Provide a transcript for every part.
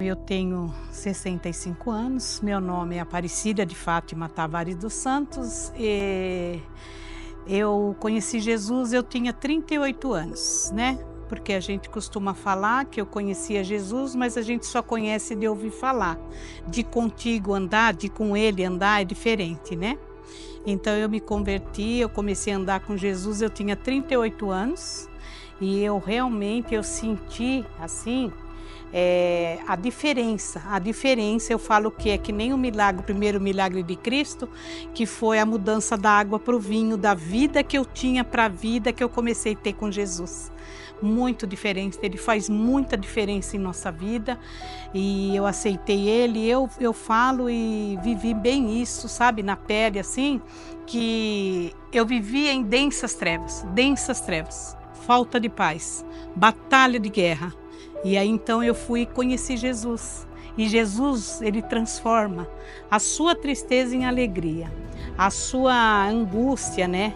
Eu tenho 65 anos, meu nome é Aparecida de Fátima Tavares dos Santos e eu conheci Jesus, eu tinha 38 anos, né? Porque a gente costuma falar que eu conhecia Jesus, mas a gente só conhece de ouvir falar. De contigo andar, de com ele andar é diferente, né? Então eu me converti, eu comecei a andar com Jesus, eu tinha 38 anos e eu realmente senti assim a diferença eu falo que é que nem o milagre, o primeiro milagre de Cristo, que foi a mudança da água para o vinho, da vida que eu tinha para a vida que eu comecei a ter com Jesus. Muito diferente, ele faz muita diferença em nossa vida e eu aceitei ele, eu falo e vivi bem isso, sabe, na pele assim, que eu vivia em densas trevas, falta de paz, batalha de guerra. E aí então eu fui e conheci Jesus. E Jesus, ele transforma a sua tristeza em alegria, a sua angústia, né?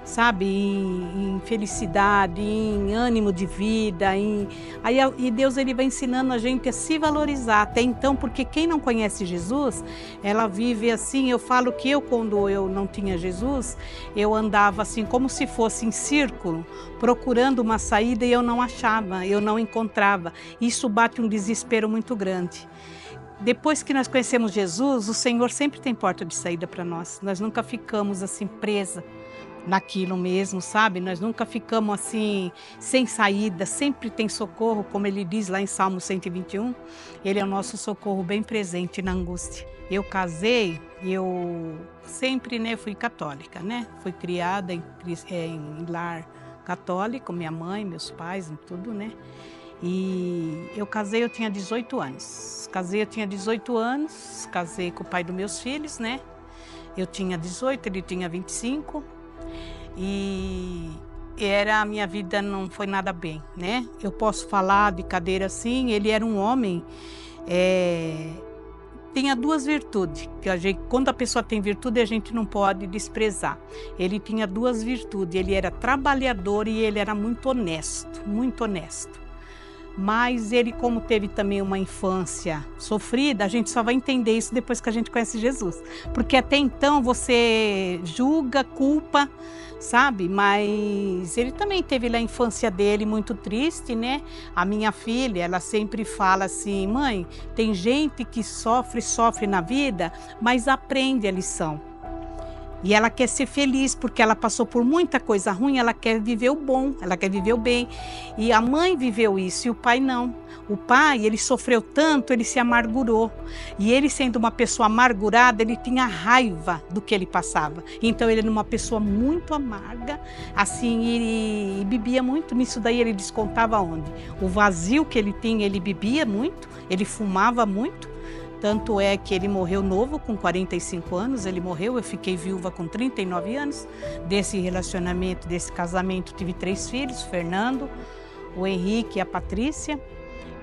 Sabe, em felicidade, em ânimo de vida, e Deus ele vai ensinando a gente a se valorizar até então, porque quem não conhece Jesus, ela vive assim, eu falo que quando eu não tinha Jesus, eu andava assim como se fosse em círculo, procurando uma saída e eu não achava, eu não encontrava, isso bate um desespero muito grande. Depois que nós conhecemos Jesus, o Senhor sempre tem porta de saída para nós nunca ficamos assim presa naquilo mesmo, sabe? Nós nunca ficamos assim, sem saída, sempre tem socorro, como ele diz lá em Salmo 121, ele é o nosso socorro bem presente na angústia. Eu casei, eu sempre, né, fui católica, né? Fui criada em lar católico, minha mãe, meus pais, tudo, né? E eu casei, eu tinha 18 anos. Casei com o pai dos meus filhos, né? Eu tinha 18, ele tinha 25. E a minha vida não foi nada bem, né? Eu posso falar de cadeira assim, ele era um homem, tinha duas virtudes, que quando a pessoa tem virtude a gente não pode desprezar. Ele tinha duas virtudes, ele era trabalhador e ele era muito honesto, muito honesto. Mas ele, como teve também uma infância sofrida, a gente só vai entender isso depois que a gente conhece Jesus. Porque até então você julga, culpa, sabe? Mas ele também teve lá a infância dele muito triste, né? A minha filha, ela sempre fala assim, mãe, tem gente que sofre na vida, mas aprende a lição. E ela quer ser feliz, porque ela passou por muita coisa ruim, ela quer viver o bom, ela quer viver o bem. E a mãe viveu isso e o pai não. O pai, ele sofreu tanto, ele se amargurou. E ele sendo uma pessoa amargurada, ele tinha raiva do que ele passava. Então ele era uma pessoa muito amarga, assim, e bebia muito. Nisso daí ele descontava onde? O vazio que ele tinha, ele bebia muito, ele fumava muito. Tanto é que ele morreu novo, com 45 anos, ele morreu, eu fiquei viúva com 39 anos. Desse relacionamento, desse casamento, tive 3 filhos, Fernando, o Henrique e a Patrícia.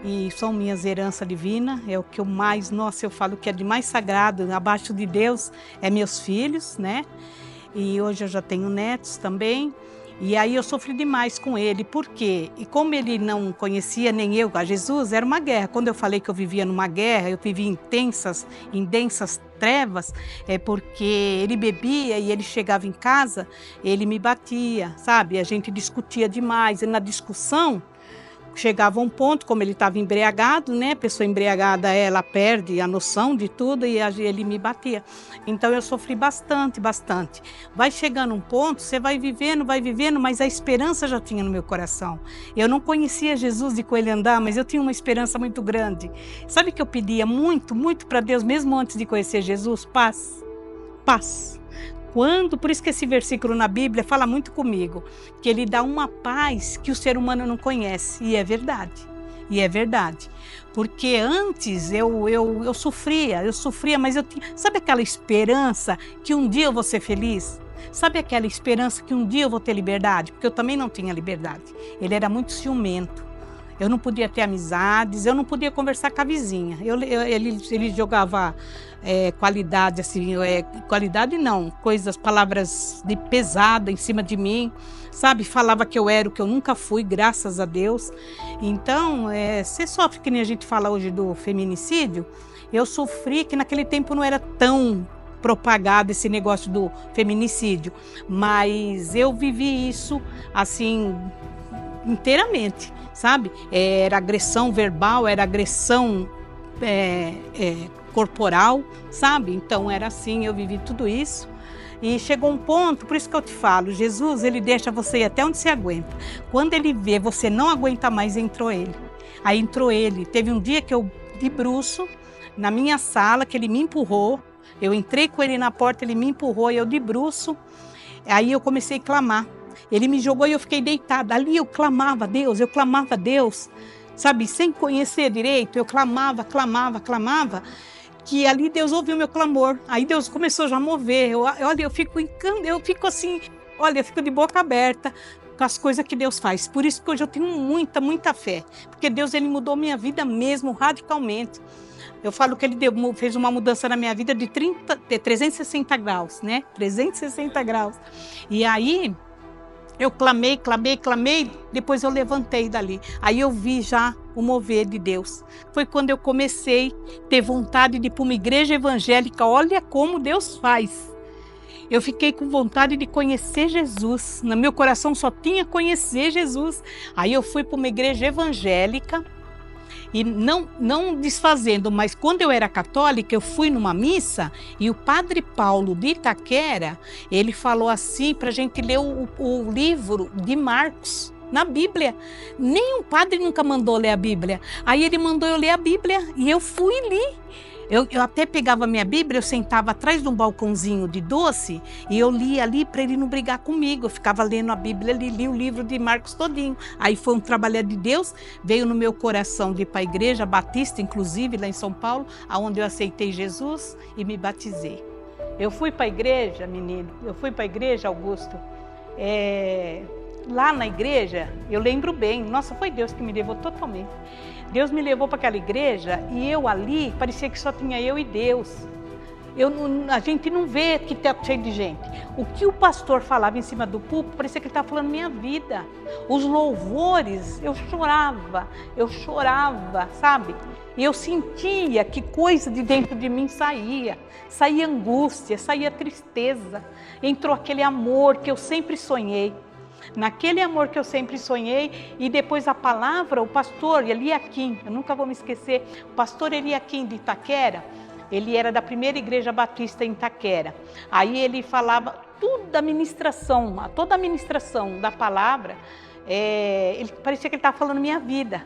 E são minhas heranças divinas, é o que eu mais, nossa, eu falo que é de mais sagrado, abaixo de Deus, é meus filhos, né? E hoje eu já tenho netos também. E aí eu sofri demais com ele, por quê? E como ele não conhecia nem eu a Jesus, era uma guerra. Quando eu falei que eu vivia numa guerra, eu vivia em densas trevas, é porque ele bebia e ele chegava em casa, ele me batia, sabe? A gente discutia demais, e na discussão chegava um ponto, como ele estava embriagado, né? A pessoa embriagada, ela perde a noção de tudo e ele me batia. Então eu sofri bastante. Vai chegando um ponto, você vai vivendo, mas a esperança já tinha no meu coração. Eu não conhecia Jesus de com ele andar, mas eu tinha uma esperança muito grande. Sabe que eu pedia muito para Deus, mesmo antes de conhecer Jesus? Paz, paz. Por isso que esse versículo na Bíblia fala muito comigo, que ele dá uma paz que o ser humano não conhece, e é verdade, porque antes eu sofria, mas eu tinha, sabe aquela esperança que um dia eu vou ser feliz? Sabe aquela esperança que um dia eu vou ter liberdade? Porque eu também não tinha liberdade, ele era muito ciumento. Eu não podia ter amizades, eu não podia conversar com a vizinha. Ele jogava qualidade, assim, qualidade não, palavras de pesada em cima de mim, sabe? Falava que eu era o que eu nunca fui, graças a Deus. Então, você sofre, que nem a gente fala hoje do feminicídio, eu sofri, que naquele tempo não era tão propagado esse negócio do feminicídio, mas eu vivi isso, assim, inteiramente, sabe? Era agressão verbal, era agressão corporal, sabe? Então era assim, eu vivi tudo isso. E chegou um ponto, por isso que eu te falo, Jesus, ele deixa você ir até onde você aguenta. Quando ele vê, você não aguenta mais, entrou ele. Aí entrou ele. Teve um dia que eu, de bruço, na minha sala, que ele me empurrou. Eu entrei com ele na porta, ele me empurrou, e eu de bruço. Aí eu comecei a clamar. Ele me jogou e eu fiquei deitada. Ali eu clamava a Deus, sabe, sem conhecer direito, eu clamava, que ali Deus ouviu meu clamor. Aí Deus começou já a mover. Eu fico assim, eu fico de boca aberta com as coisas que Deus faz. Por isso que hoje eu tenho muita fé, porque Deus, ele mudou minha vida mesmo, radicalmente. Eu falo que ele fez uma mudança na minha vida de 360 graus, né? 360 graus. E aí eu clamei, depois eu levantei dali. Aí eu vi já o mover de Deus. Foi quando eu comecei a ter vontade de ir para uma igreja evangélica. Olha como Deus faz. Eu fiquei com vontade de conhecer Jesus. No meu coração só tinha conhecer Jesus. Aí eu fui para uma igreja evangélica. E não desfazendo, mas quando eu era católica, eu fui numa missa e o Padre Paulo de Itaquera, ele falou assim para a gente ler o livro de Marcos na Bíblia. Nenhum padre nunca mandou ler a Bíblia. Aí ele mandou eu ler a Bíblia e eu fui ler. Eu até pegava a minha Bíblia, eu sentava atrás de um balcãozinho de doce e eu lia ali para ele não brigar comigo. Eu ficava lendo a Bíblia ali, li o livro de Marcos todinho. Aí foi um trabalho de Deus, veio no meu coração de ir para a igreja batista, inclusive lá em São Paulo, onde eu aceitei Jesus e me batizei. Eu fui para a igreja, menino, Augusto, lá na igreja, eu lembro bem, nossa, foi Deus que me levou totalmente. Deus me levou para aquela igreja e eu ali, parecia que só tinha eu e Deus. A gente não vê que está cheio de gente. O que o pastor falava em cima do púlpito, parecia que ele estava falando minha vida. Os louvores, eu chorava, sabe? E eu sentia que coisa de dentro de mim saía angústia, saía tristeza. Entrou aquele amor que eu sempre sonhei. Naquele amor que eu sempre sonhei, e depois a palavra, o pastor Eliakim, eu nunca vou me esquecer, o pastor Eliakim de Itaquera, ele era da primeira igreja batista em Itaquera. Aí ele falava toda a ministração da palavra, parecia que ele estava falando minha vida.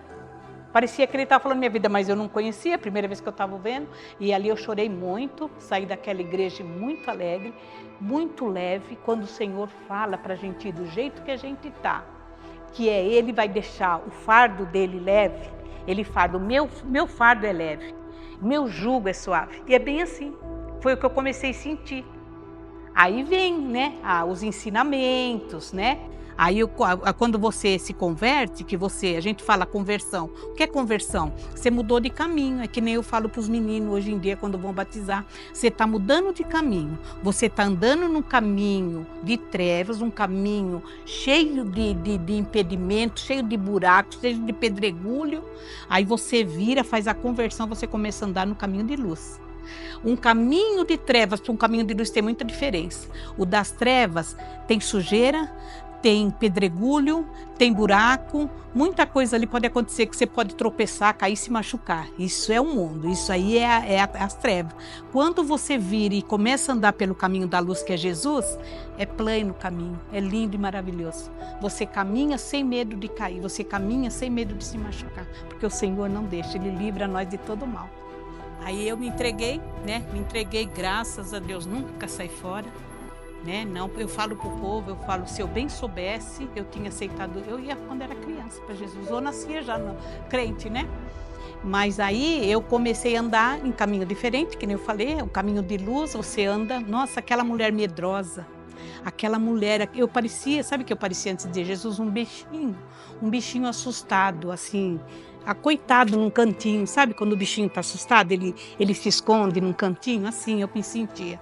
Mas eu não conhecia, a primeira vez que eu estava vendo, e ali eu chorei muito, saí daquela igreja muito alegre, muito leve, quando o Senhor fala para a gente ir do jeito que a gente está, que Ele vai deixar o fardo dele leve, Ele fala, meu fardo é leve, meu jugo é suave, e é bem assim, foi o que eu comecei a sentir. Aí vem, né, os ensinamentos, né? Aí quando você se converte, a gente fala conversão. O que é conversão? Você mudou de caminho, é que nem eu falo para os meninos hoje em dia quando vão batizar. Você está mudando de caminho, você está andando num caminho de trevas, um caminho cheio de impedimentos, cheio de buracos, cheio de pedregulho. Aí você vira, faz a conversão, você começa a andar no caminho de luz. Um caminho de trevas para um caminho de luz tem muita diferença. O das trevas tem sujeira, tem pedregulho, tem buraco, muita coisa ali pode acontecer que você pode tropeçar, cair e se machucar. Isso é o mundo, isso aí é as trevas. Quando você vira e começa a andar pelo caminho da luz que é Jesus, é plano o caminho, é lindo e maravilhoso. Você caminha sem medo de cair, você caminha sem medo de se machucar, porque o Senhor não deixa, Ele livra nós de todo mal. Aí eu me entreguei, né? Graças a Deus, nunca saí fora. Né? Não, eu falo para o povo, se eu bem soubesse, eu tinha aceitado, eu ia quando era criança para Jesus, ou nascia já crente, né? Mas aí eu comecei a andar em caminho diferente, que nem eu falei, o caminho de luz, você anda, nossa, aquela mulher medrosa, Aquela mulher, eu parecia, sabe o que eu parecia antes de Jesus? Um bichinho assustado, assim, acoitado num cantinho, sabe quando o bichinho está assustado, ele se esconde num cantinho, assim eu me sentia.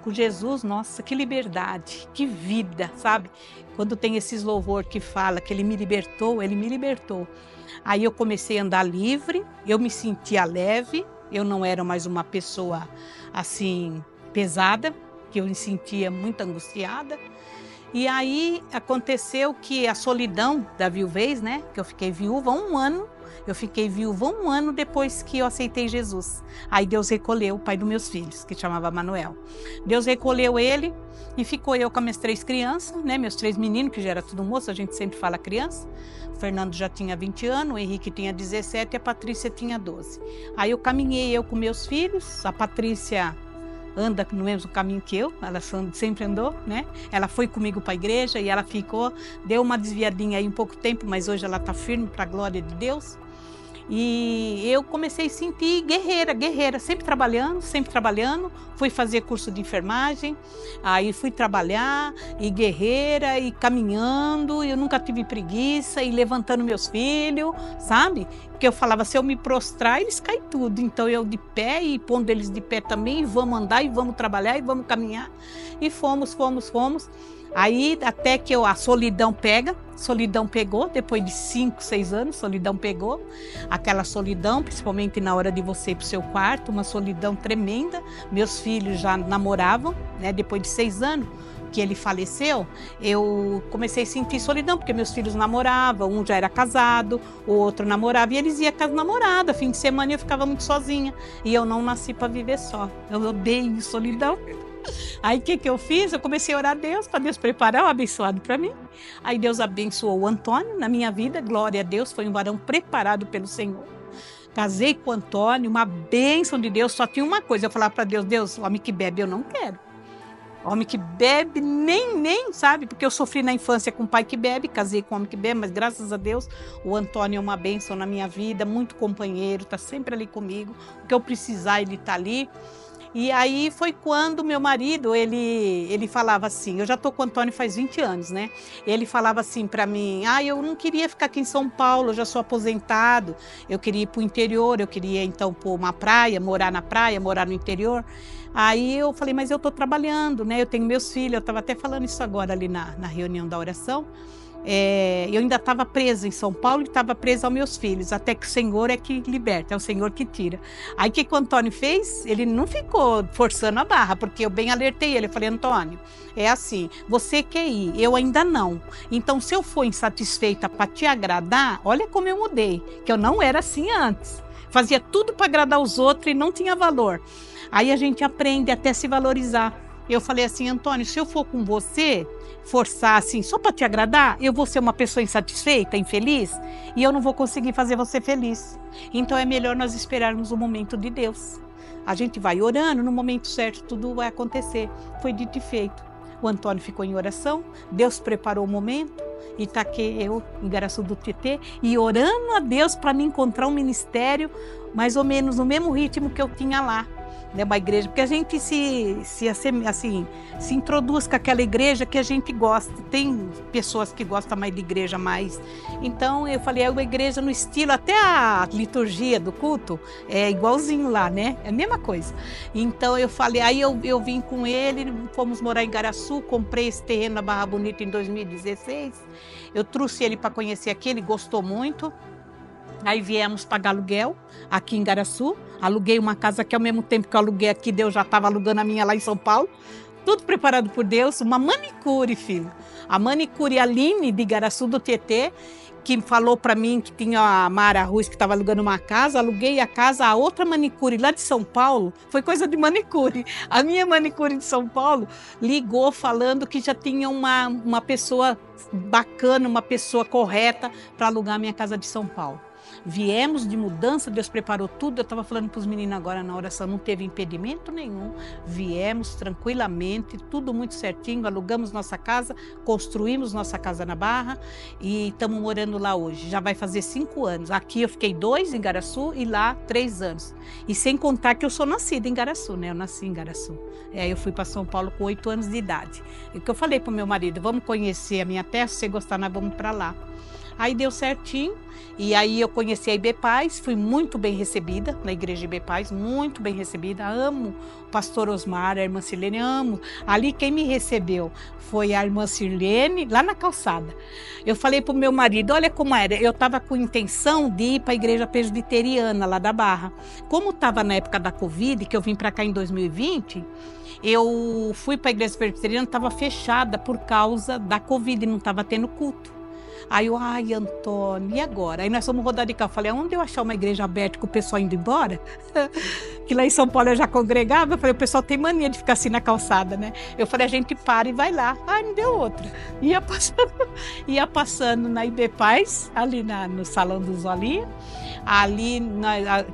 Com Jesus, nossa, que liberdade, que vida, sabe? Quando tem esses louvor que fala que ele me libertou, ele me libertou. Aí eu comecei a andar livre, eu me sentia leve, eu não era mais uma pessoa assim pesada, que eu me sentia muito angustiada. E aí aconteceu que a solidão da viuvez, né? Que eu fiquei viúva 1 ano. Eu fiquei viúva 1 ano depois que eu aceitei Jesus. Aí Deus recolheu o pai dos meus filhos, que chamava Manuel. Deus recolheu ele e ficou eu com as minhas 3 crianças, né? Meus 3 meninos, que já era tudo moço, a gente sempre fala criança. O Fernando já tinha 20 anos, o Henrique tinha 17 e a Patrícia tinha 12. Aí eu caminhei com meus filhos, a Patrícia anda no mesmo caminho que eu, ela sempre andou, né? Ela foi comigo para a igreja e ela ficou, deu uma desviadinha aí um pouco tempo, mas hoje ela está firme para a glória de Deus. E eu comecei a sentir guerreira, sempre trabalhando, fui fazer curso de enfermagem, aí fui trabalhar, e guerreira, e caminhando, eu nunca tive preguiça, e levantando meus filhos, sabe? Porque eu falava, se eu me prostrar, eles caem tudo, então eu de pé, e pondo eles de pé também, e vamos andar, e vamos trabalhar, e vamos caminhar, e fomos. Aí até que a solidão pegou, depois de 5, 6 anos, solidão pegou. Aquela solidão, principalmente na hora de você ir para o seu quarto, uma solidão tremenda. Meus filhos já namoravam, né? Depois de 6 anos que ele faleceu, eu comecei a sentir solidão, porque meus filhos namoravam, um já era casado, o outro namorava, e eles iam com as namoradas. Fim de semana eu ficava muito sozinha, e eu não nasci para viver só. Eu odeio solidão. Aí o que eu fiz? Eu comecei a orar a Deus, para Deus preparar o abençoado para mim. Aí Deus abençoou o Antônio na minha vida, glória a Deus, foi um varão preparado pelo Senhor. Casei com o Antônio, uma bênção de Deus, só tinha uma coisa, eu falava para Deus, Deus, homem que bebe eu não quero. Homem que bebe, nem, sabe? Porque eu sofri na infância com um pai que bebe, casei com um homem que bebe, mas graças a Deus o Antônio é uma bênção na minha vida, muito companheiro, está sempre ali comigo, o que eu precisar ele está ali. E aí foi quando meu marido, ele falava assim, eu já tô com o Antônio faz 20 anos, né? Ele falava assim para mim, eu não queria ficar aqui em São Paulo, eu já sou aposentado, eu queria ir pro interior, eu queria então pôr uma praia, morar no interior. Aí eu falei, mas eu tô trabalhando, né? Eu tenho meus filhos, eu tava até falando isso agora ali na reunião da oração. Eu ainda estava presa em São Paulo e estava presa aos meus filhos, até que o Senhor é que liberta, é o Senhor que tira. Aí o que o Antônio fez? Ele não ficou forçando a barra, porque eu bem alertei ele, eu falei, Antônio, é assim, você quer ir, eu ainda não. Então se eu for insatisfeita para te agradar, olha como eu mudei, que eu não era assim antes. Fazia tudo para agradar os outros e não tinha valor. Aí a gente aprende até se valorizar. Eu falei assim, Antônio, se eu for com você, forçar assim, só para te agradar, eu vou ser uma pessoa insatisfeita, infeliz, e eu não vou conseguir fazer você feliz. Então é melhor nós esperarmos o momento de Deus. A gente vai orando, no momento certo tudo vai acontecer. Foi dito e feito. O Antônio ficou em oração, Deus preparou o momento, e tá aqui eu em Igaraçu do Tietê, e orando a Deus para me encontrar um ministério, mais ou menos no mesmo ritmo que eu tinha lá. Uma igreja, porque a gente se introduz com aquela igreja que a gente gosta. Tem pessoas que gostam mais de igreja mais. Então eu falei, é uma igreja no estilo, até a liturgia do culto é igualzinho lá, né? É a mesma coisa. Então eu falei, aí eu vim com ele, fomos morar em Igaraçu, comprei esse terreno na Barra Bonita em 2016. Eu trouxe ele para conhecer aqui, ele gostou muito. Aí viemos pagar aluguel aqui em Igaraçu, aluguei uma casa que ao mesmo tempo que eu aluguei aqui, Deus já estava alugando a minha lá em São Paulo, tudo preparado por Deus, uma manicure, filho. A manicure Aline de Igaraçu do Tietê, que falou para mim que tinha a Mara Ruiz que estava alugando uma casa, aluguei a casa, a outra manicure lá de São Paulo, foi coisa de manicure. A minha manicure de São Paulo ligou falando que já tinha uma pessoa bacana, uma pessoa correta para alugar a minha casa de São Paulo. Viemos de mudança, Deus preparou tudo. Eu estava falando para os meninos agora na oração, não teve impedimento nenhum. Viemos tranquilamente, tudo muito certinho, alugamos nossa casa, construímos nossa casa na Barra e estamos morando lá hoje. Já vai fazer 5 anos. Aqui eu fiquei 2 em Igaraçu e lá 3 anos. E sem contar que eu sou nascida em Igaraçu, né? Eu nasci em Igaraçu. Eu fui para São Paulo com 8 anos de idade. E que eu falei para o meu marido, vamos conhecer a minha terra, se você gostar, nós vamos para lá. Aí deu certinho, e aí eu conheci a IBPaz, fui muito bem recebida na igreja IBPaz, muito bem recebida, amo o pastor Osmar, a irmã Sirlene, amo. Ali quem me recebeu foi a irmã Sirlene, lá na calçada. Eu falei para o meu marido, olha como era, eu estava com intenção de ir para a igreja presbiteriana lá da Barra. Como estava na época da Covid, que eu vim para cá em 2020, eu fui para a igreja presbiteriana, estava fechada por causa da Covid, não estava tendo culto. Aí eu, ai, Antônio, e agora? Aí nós fomos rodar de carro. Eu falei, onde eu achar uma igreja aberta com o pessoal indo embora? Que lá em São Paulo eu já congregava. Eu falei, o pessoal tem mania de ficar assim na calçada, né? Eu falei, a gente para e vai lá. Ai, não deu outra. Ia passando na IBPaz, ali no Salão dos Zolinha. Ali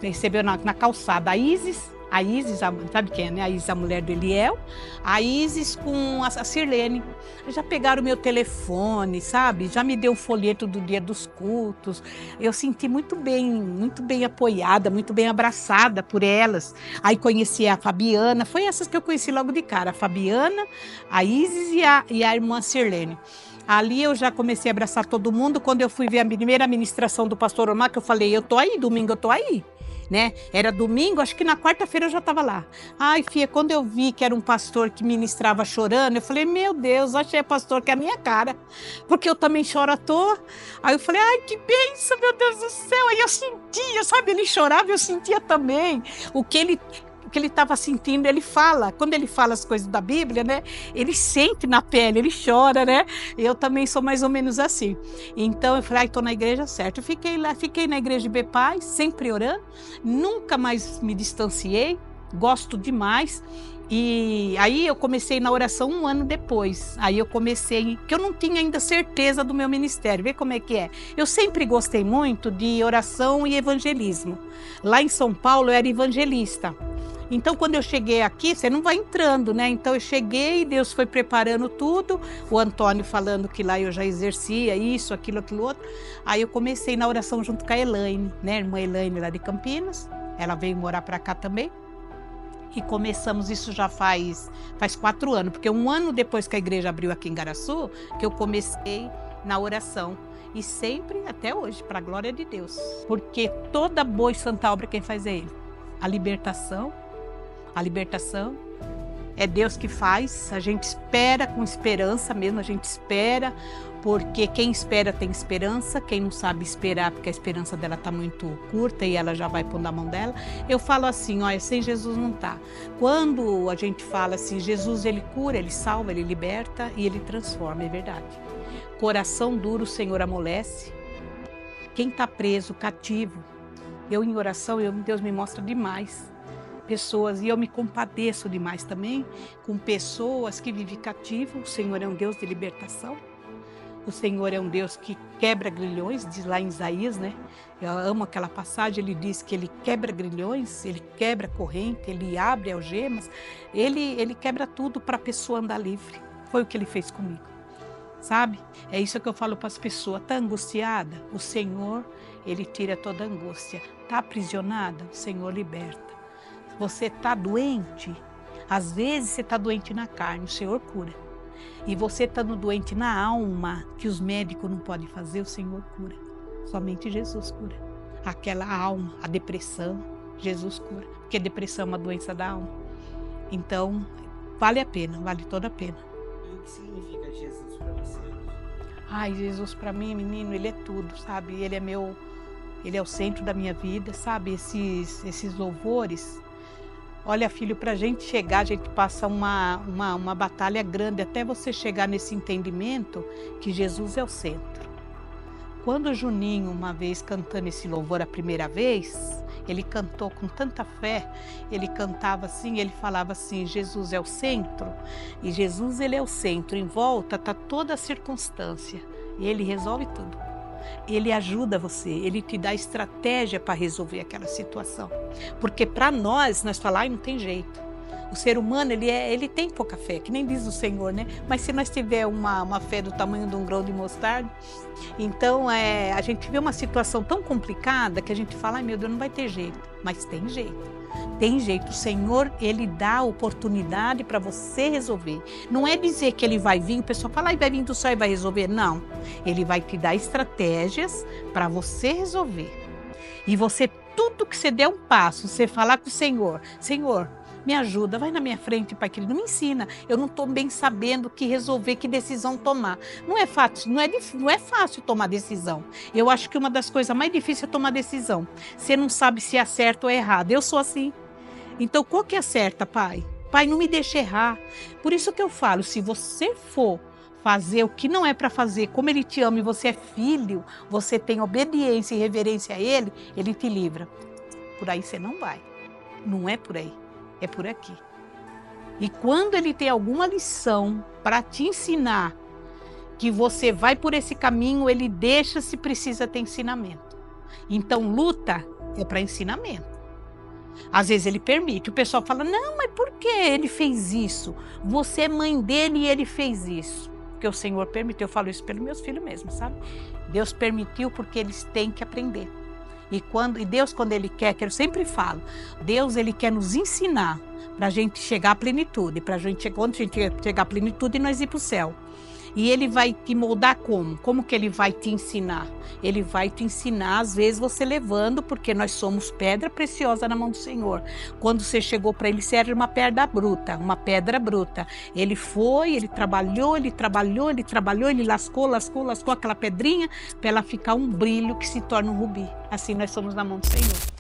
recebeu na calçada a Isis, sabe quem é, né? A Isis, a mulher do Eliel. A Isis com a Sirlene. Já pegaram o meu telefone, sabe? Já me deu um folheto do dia dos cultos. Eu senti muito bem apoiada, muito bem abraçada por elas. Aí conheci a Fabiana, foi essas que eu conheci logo de cara. A Fabiana, a Isis e a irmã Sirlene. Ali eu já comecei a abraçar todo mundo. Quando eu fui ver a primeira ministração do pastor Omar, que eu falei, eu tô aí, domingo eu tô aí. Né? Era domingo, acho que na quarta-feira eu já estava lá. Ai, filha, quando eu vi que era um pastor que ministrava chorando, eu falei, meu Deus, achei pastor que é a minha cara, porque eu também choro à toa. Aí eu falei, ai, que bênção, meu Deus do céu. Aí eu sentia, sabe, ele chorava, eu sentia também o que ele estava sentindo. Ele fala, quando ele fala as coisas da Bíblia, né? Ele sente na pele, ele chora, né? Eu também sou mais ou menos assim. Então eu falei, estou na igreja certa. Eu fiquei lá, fiquei na igreja de IBPaz, sempre orando, nunca mais me distanciei, gosto demais. E aí eu comecei na oração 1 ano depois. Aí eu comecei, que eu não tinha ainda certeza do meu ministério. Vê como é que é. Eu sempre gostei muito de oração e evangelismo. Lá em São Paulo eu era evangelista. Então, quando eu cheguei aqui, você não vai entrando, né? Então, eu cheguei, Deus foi preparando tudo. O Antônio falando que lá eu já exercia isso, aquilo outro. Aí eu comecei na oração junto com a Elaine, né? A irmã Elaine lá de Campinas. Ela veio morar para cá também. E começamos, isso já faz 4 anos, porque 1 ano depois que a igreja abriu aqui em Igaraçu, que eu comecei na oração. E sempre, até hoje, para a glória de Deus. Porque toda boa e santa obra quem faz é Ele. A libertação é Deus que faz, a gente espera com esperança mesmo, a gente espera, porque quem espera tem esperança, quem não sabe esperar, porque a esperança dela está muito curta e ela já vai pondo a mão dela. Eu falo assim, olha, sem Jesus não tá. Quando a gente fala assim, Jesus ele cura, ele salva, ele liberta e ele transforma, é verdade. Coração duro o Senhor amolece, quem está preso, cativo, eu em oração, Deus me mostra demais. Pessoas, e eu me compadeço demais também com pessoas que vivem cativo. O Senhor é um Deus de libertação. O Senhor é um Deus que quebra grilhões, diz lá em Isaías, né? Eu amo aquela passagem, ele diz que ele quebra grilhões, ele quebra corrente, ele abre algemas, ele quebra tudo para a pessoa andar livre. Foi o que ele fez comigo, sabe? É isso que eu falo para as pessoas. Está angustiada? O Senhor, ele tira toda a angústia. Está aprisionada? O Senhor liberta. Você está doente? Às vezes você está doente na carne, o Senhor cura. E você estando doente na alma, que os médicos não podem fazer, o Senhor cura. Somente Jesus cura. Aquela alma, a depressão, Jesus cura. Porque a depressão é uma doença da alma. Então, vale a pena, vale toda a pena. E o que significa Jesus para você? Ai, Jesus para mim, menino, ele é tudo, sabe? Ele é o centro da minha vida, sabe? Esses louvores. Olha, filho, para a gente chegar, a gente passa uma batalha grande até você chegar nesse entendimento que Jesus é o centro. Quando o Juninho, uma vez cantando esse louvor a primeira vez, ele cantou com tanta fé, ele cantava assim, ele falava assim, Jesus é o centro, e Jesus ele é o centro, em volta está toda a circunstância, e ele resolve tudo. Ele ajuda você, ele te dá estratégia para resolver aquela situação. Porque para nós falamos, ai, não tem jeito. O ser humano, ele tem pouca fé, que nem diz o Senhor, né? Mas se nós tiver uma fé do tamanho de um grão de mostarda, então a gente vê uma situação tão complicada que a gente fala, ai meu Deus, não vai ter jeito. Mas tem jeito. Tem jeito. O Senhor, ele dá a oportunidade para você resolver. Não é dizer que ele vai vir, o pessoal fala, ai, vai vir do céu e vai resolver. Não. Ele vai te dar estratégias para você resolver. E você, tudo que você der um passo, você falar com o Senhor, Senhor, me ajuda, vai na minha frente, Pai querido, me ensina. Eu não estou bem sabendo o que resolver, que decisão tomar. Não é fácil tomar decisão. Eu acho que uma das coisas mais difíceis é tomar decisão. Você não sabe se é certo ou errado. Eu sou assim. Então, qual que é certa, Pai? Pai, não me deixe errar. Por isso que eu falo, se você for fazer o que não é para fazer, como Ele te ama e você é filho, você tem obediência e reverência a Ele, Ele te livra. Por aí você não vai. Não é por aí. É por aqui. E quando ele tem alguma lição para te ensinar que você vai por esse caminho, ele deixa se precisa ter ensinamento. Então, luta é para ensinamento. Às vezes ele permite. O pessoal fala, não, mas por que ele fez isso? Você é mãe dele e ele fez isso. Porque o Senhor permitiu. Eu falo isso pelos meus filhos mesmo, sabe? Deus permitiu porque eles têm que aprender. E Deus, quando Ele quer, que eu sempre falo, Deus, Ele quer nos ensinar para a gente chegar à plenitude, quando a gente chegar à plenitude, nós ir para o céu. E Ele vai te moldar como? Como que Ele vai te ensinar? Ele vai te ensinar, às vezes, você levando, porque nós somos pedra preciosa na mão do Senhor. Quando você chegou para Ele, você era uma pedra bruta. Ele foi, Ele trabalhou, Ele lascou aquela pedrinha para ela ficar um brilho que se torna um rubi. Assim nós somos na mão do Senhor.